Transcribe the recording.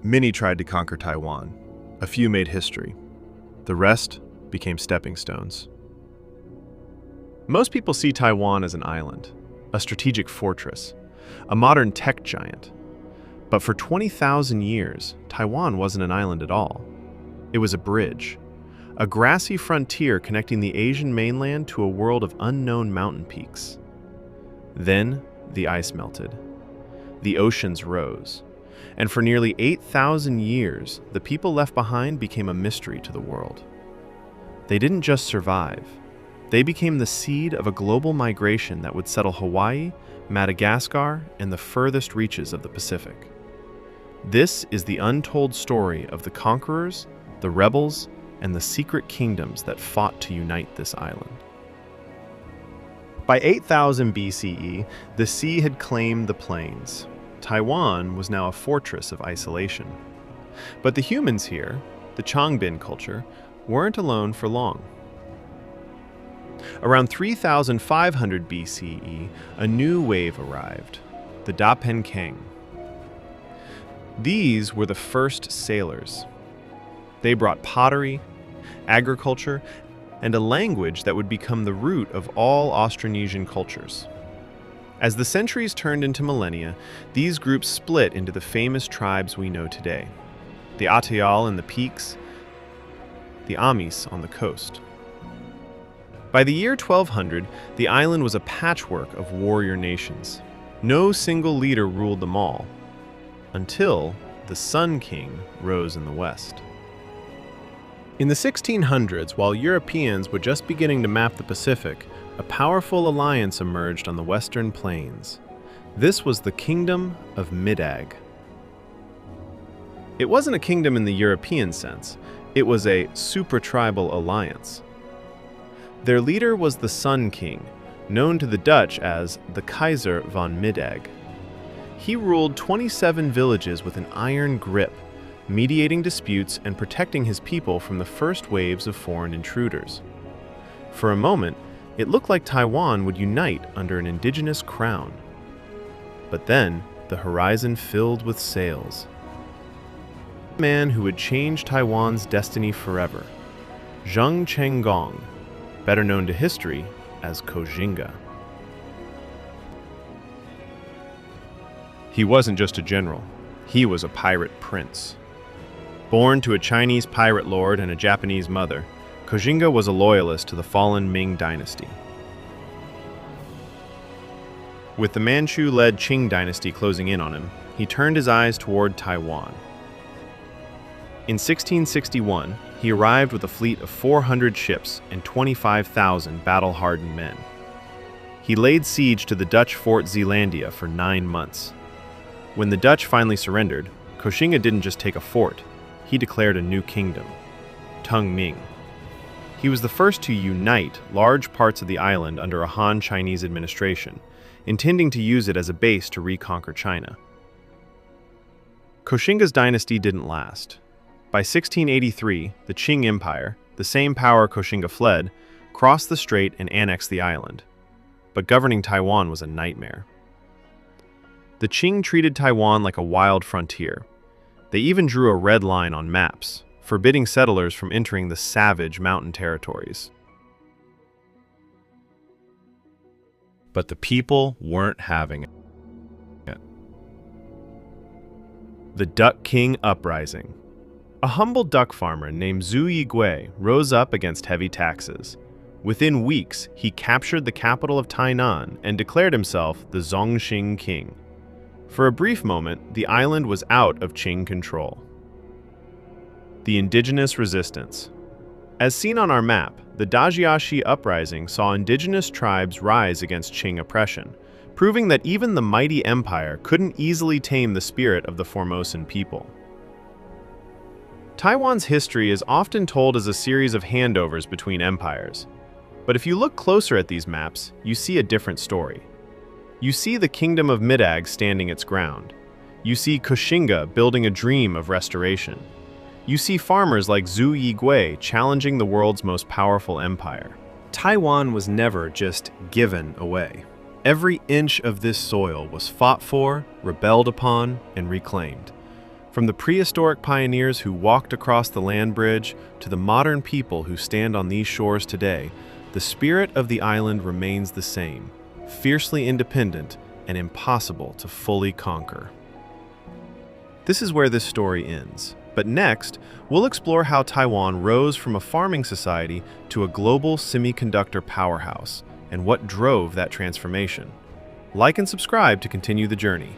Many tried to conquer Taiwan. A few made history. The rest became stepping stones. Most people see Taiwan as an island, a strategic fortress, a modern tech giant. But for 20,000 years, Taiwan wasn't an island at all. It was a bridge, a grassy frontier connecting the Asian mainland to a world of unknown mountain peaks. Then, the ice melted. The oceans rose. And for nearly 8,000 years, the people left behind became a mystery to the world. They didn't just survive. They became the seed of a global migration that would settle Hawaii, Madagascar, and the furthest reaches of the Pacific. This is the untold story of the conquerors, the rebels, and the secret kingdoms that fought to unite this island. By 8000 BCE, the sea had claimed the plains. Taiwan was now a fortress of isolation. But the humans here, the Chongbin culture, weren't alone for long. Around 3500 BCE, a new wave arrived, the Dapenkeng. These were the first sailors. They brought pottery, agriculture, and a language that would become the root of all Austronesian cultures. As the centuries turned into millennia, these groups split into the famous tribes we know today: the Atayal in the peaks, the Amis on the coast. By the year 1200, the island was a patchwork of warrior nations. No single leader ruled them all, until the Sun King rose in the west. In the 1600s, while Europeans were just beginning to map the Pacific, a powerful alliance emerged on the western plains. This was the Kingdom of Middag. It wasn't a kingdom in the European sense. It was a Supra-Tribal Alliance. Their leader was the Sun King, known to the Dutch as the Keizer van Middag. He ruled 27 villages with an iron grip, mediating disputes and protecting his people from the first waves of foreign intruders. For a moment, it looked like Taiwan would unite under an indigenous crown. But then, the horizon filled with sails. A man who would change Taiwan's destiny forever, Zheng Chenggong, better known to history as Koxinga. He wasn't just a general, he was a pirate prince. Born to a Chinese pirate lord and a Japanese mother, Koxinga was a loyalist to the fallen Ming dynasty. With the Manchu-led Qing dynasty closing in on him, he turned his eyes toward Taiwan. In 1661, he arrived with a fleet of 400 ships and 25,000 battle-hardened men. He laid siege to the Dutch Fort Zeelandia for 9 months. When the Dutch finally surrendered, Koxinga didn't just take a fort, he declared a new kingdom, Tung Ming. He was the first to unite large parts of the island under a Han Chinese administration, intending to use it as a base to reconquer China. Koxinga's dynasty didn't last. By 1683, the Qing Empire, the same power Koxinga fled, crossed the strait and annexed the island. But governing Taiwan was a nightmare. The Qing treated Taiwan like a wild frontier. They even drew a red line on maps, forbidding settlers from entering the savage mountain territories. But the people weren't having it. The Duck King Uprising. A humble duck farmer named Zhu Yigui rose up against heavy taxes. Within weeks, he captured the capital of Tainan and declared himself the Zongxing King. For a brief moment, the island was out of Qing control. The indigenous resistance. As seen on our map, the Dajiashi uprising saw indigenous tribes rise against Qing oppression, proving that even the mighty empire couldn't easily tame the spirit of the Formosan people. Taiwan's history is often told as a series of handovers between empires. But if you look closer at these maps, you see a different story. You see the Kingdom of Middag standing its ground. You see Koxinga building a dream of restoration. You see farmers like Zhu Yigui challenging the world's most powerful empire. Taiwan was never just given away. Every inch of this soil was fought for, rebelled upon, and reclaimed. From the prehistoric pioneers who walked across the land bridge to the modern people who stand on these shores today, the spirit of the island remains the same, fiercely independent and impossible to fully conquer. This is where this story ends. But next, we'll explore how Taiwan rose from a farming society to a global semiconductor powerhouse, and what drove that transformation. Like and subscribe to continue the journey.